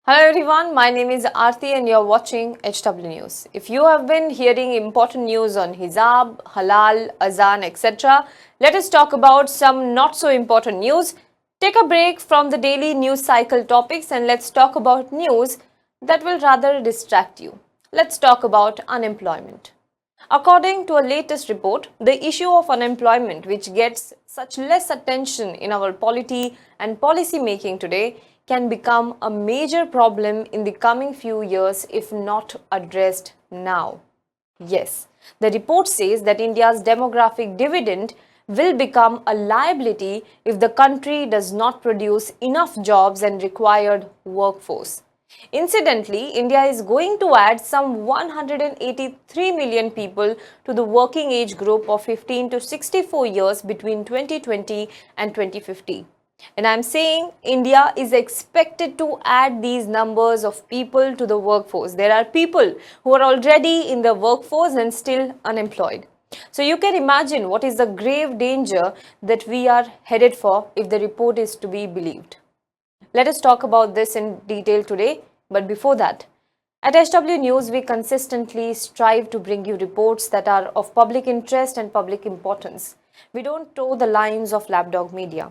Hello everyone, my name is Arti and you're watching HW News. If you have been hearing important news on hijab, halal, azan, etc., let us talk about some not so important news. Take a break from the daily news cycle topics and let's talk about news that will rather distract you. Let's talk about unemployment. According to a latest report, the issue of unemployment, which gets such less attention in our polity and policy making today, can become a major problem in the coming few years if not addressed now. Yes, the report says that India's demographic dividend will become a liability if the country does not produce enough jobs and required workforce. Incidentally, India is going to add some 183 million people to the working age group of 15 to 64 years between 2020 and 2050. And I'm saying India is expected to add these numbers of people to the workforce. There are people who are already in the workforce and still unemployed. So you can imagine what is the grave danger that we are headed for if the report is to be believed. Let us talk about this in detail today, but before that, at HW News, we consistently strive to bring you reports that are of public interest and public importance. We don't toe the lines of lapdog media.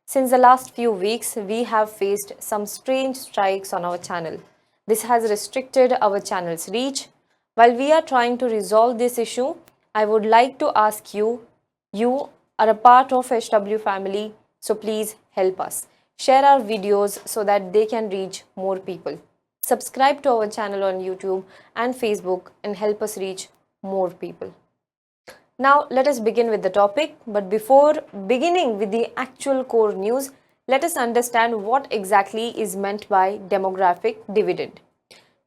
Since the last few weeks, we have faced some strange strikes on our channel. This has restricted our channel's reach. While we are trying to resolve this issue, I would like to ask you are a part of HW family, so please help us. Share our videos so that they can reach more people. Subscribe to our channel on YouTube and Facebook and help us reach more people. Now, let us begin with the topic. But before beginning with the actual core news, let us understand what exactly is meant by demographic dividend.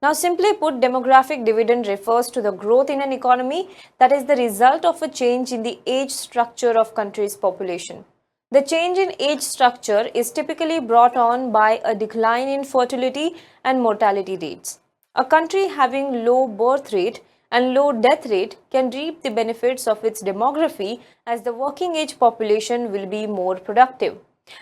Now, simply put, demographic dividend refers to the growth in an economy that is the result of a change in the age structure of country's population. The change in age structure is typically brought on by a decline in fertility and mortality rates. A country having low birth rate and low death rate can reap the benefits of its demography as the working age population will be more productive.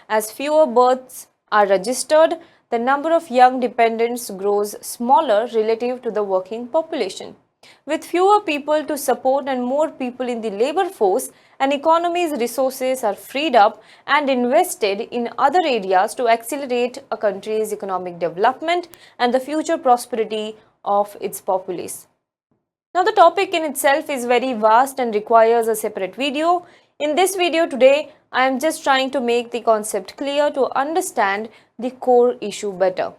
As fewer births are registered, the number of young dependents grows smaller relative to the working population. With fewer people to support and more people in the labor force, an economy's resources are freed up and invested in other areas to accelerate a country's economic development and the future prosperity of its populace. Now, the topic in itself is very vast and requires a separate video. In this video today, I am just trying to make the concept clear to understand the core issue better.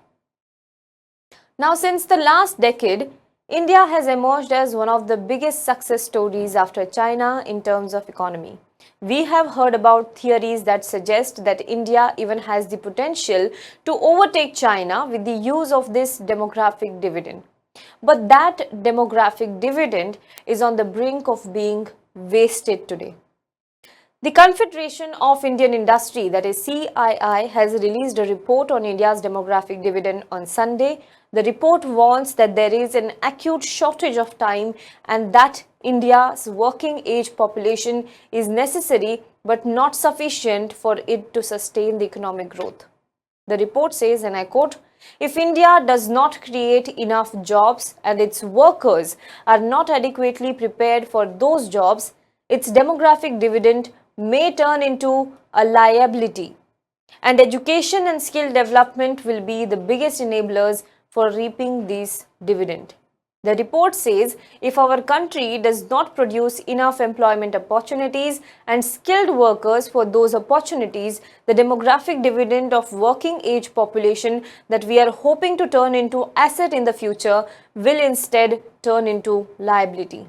Now, since the last decade, India has emerged as one of the biggest success stories after China in terms of economy. We have heard about theories that suggest that India even has the potential to overtake China with the use of this demographic dividend. But that demographic dividend is on the brink of being wasted today. The Confederation of Indian Industry, that is CII, has released a report on India's demographic dividend on Sunday. The report warns that there is an acute shortage of time and that India's working age population is necessary but not sufficient for it to sustain the economic growth. The report says, and I quote, "If India does not create enough jobs and its workers are not adequately prepared for those jobs, its demographic dividend may turn into a liability. And education and skill development will be the biggest enablers for reaping this dividend." The report says if our country does not produce enough employment opportunities and skilled workers for those opportunities, the demographic dividend of working age population that we are hoping to turn into asset in the future will instead turn into liability.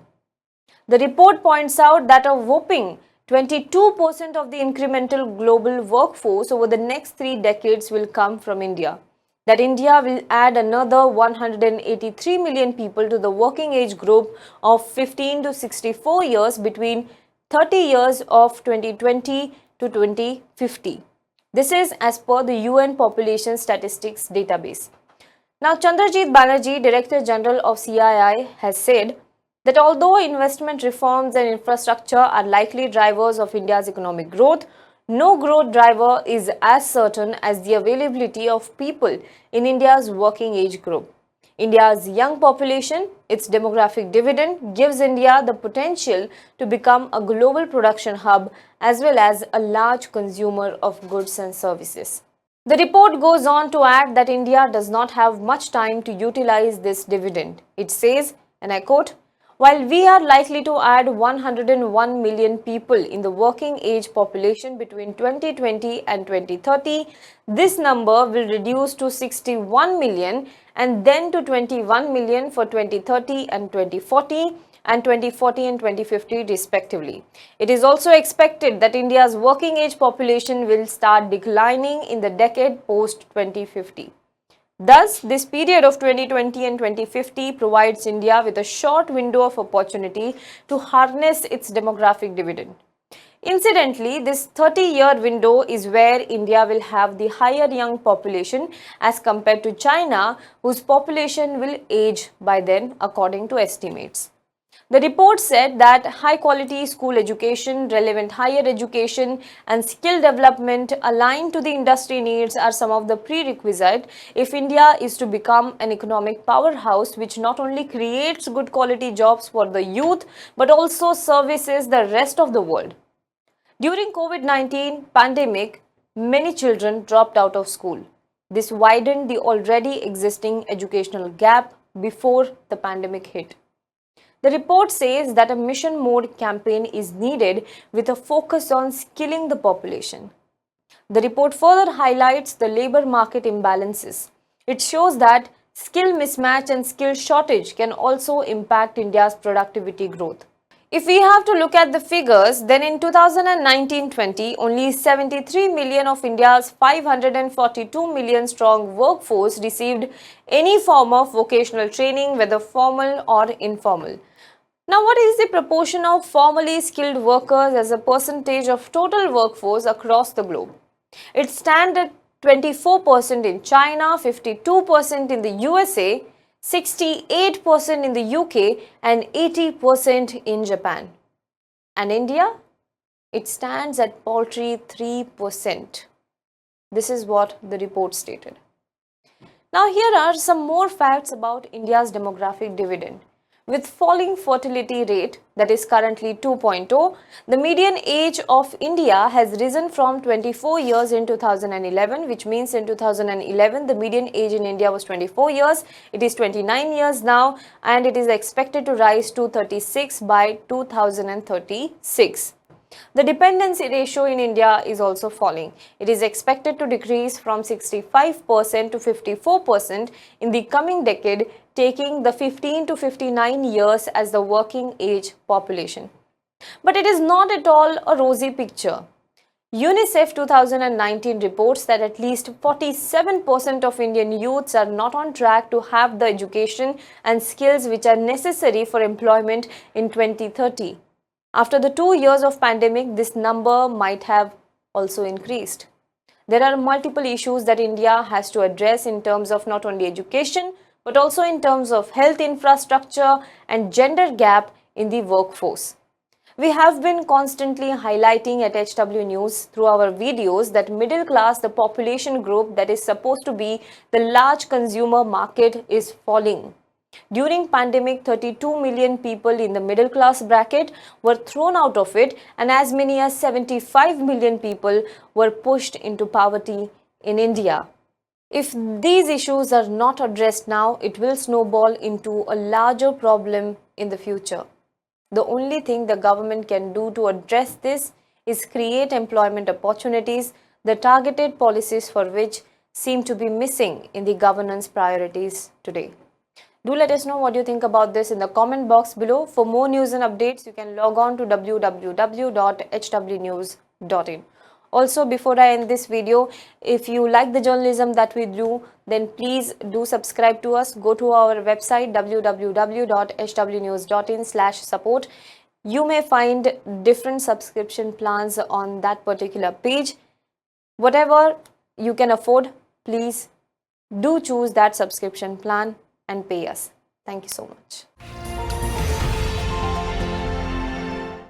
The report points out that a whopping 22% of the incremental global workforce over the next 3 decades will come from India. That India will add another 183 million people to the working age group of 15 to 64 years between 30 years of 2020 to 2050. This is as per the UN Population Statistics database. Now, Chandrajit Banerjee, Director General of CII, has said that although investment reforms and infrastructure are likely drivers of India's economic growth, no growth driver is as certain as the availability of people in India's working age group. India's young population, its demographic dividend, gives India the potential to become a global production hub as well as a large consumer of goods and services. The report goes on to add that India does not have much time to utilize this dividend. It says, and I quote, "While we are likely to add 101 million people in the working age population between 2020 and 2030, this number will reduce to 61 million and then to 21 million for 2030 and 2040 and 2040 and 2050 respectively. It is also expected that India's working age population will start declining in the decade post 2050. Thus, this period of 2020 and 2050 provides India with a short window of opportunity to harness its demographic dividend. Incidentally, this 30-year window is where India will have the higher young population as compared to China, whose population will age by then, according to estimates. The report said that high-quality school education, relevant higher education, and skill development aligned to the industry needs are some of the prerequisites if India is to become an economic powerhouse which not only creates good quality jobs for the youth but also services the rest of the world. During COVID-19 pandemic, many children dropped out of school. This widened the already existing educational gap before the pandemic hit. The report says that a mission mode campaign is needed with a focus on skilling the population. The report further highlights the labor market imbalances. It shows that skill mismatch and skill shortage can also impact India's productivity growth. If we have to look at the figures, then in 2019-20, only 73 million of India's 542 million strong workforce received any form of vocational training, whether formal or informal. Now, what is the proportion of formally skilled workers as a percentage of total workforce across the globe? It stands at 24% in China, 52% in the USA, 68% in the UK and 80% in Japan. And India? It stands at paltry 3%. This is what the report stated. Now, here are some more facts about India's demographic dividend. With falling fertility rate, that is currently 2.0, the median age of India has risen from 24 years in 2011, which means in 2011 the median age in India was 24 years. It is 29 years now and it is expected to rise to 36 by 2036. The dependency ratio in India is also falling. It is expected to decrease from 65% to 54% in the coming decade, taking the 15 to 59 years as the working age population. But it is not at all a rosy picture. UNICEF 2019 reports that at least 47% of Indian youths are not on track to have the education and skills which are necessary for employment in 2030. After the 2 years of pandemic, this number might have also increased. There are multiple issues that India has to address in terms of not only education, but also in terms of health infrastructure and gender gap in the workforce. We have been constantly highlighting at HW News through our videos that middle class, the population group that is supposed to be the large consumer market, is falling. During pandemic, 32 million people in the middle class bracket were thrown out of it and as many as 75 million people were pushed into poverty in India. If these issues are not addressed now, it will snowball into a larger problem in the future. The only thing the government can do to address this is create employment opportunities, the targeted policies for which seem to be missing in the governance priorities today. Do let us know what you think about this in the comment box below. For more news and updates, you can log on to www.hwnews.in. Also, before I end this video, if you like the journalism that we do, then please do subscribe to us. Go to our website www.hwnews.in/support. You may find different subscription plans on that particular page. Whatever you can afford, please do choose that subscription plan and pay us. Thank you so much.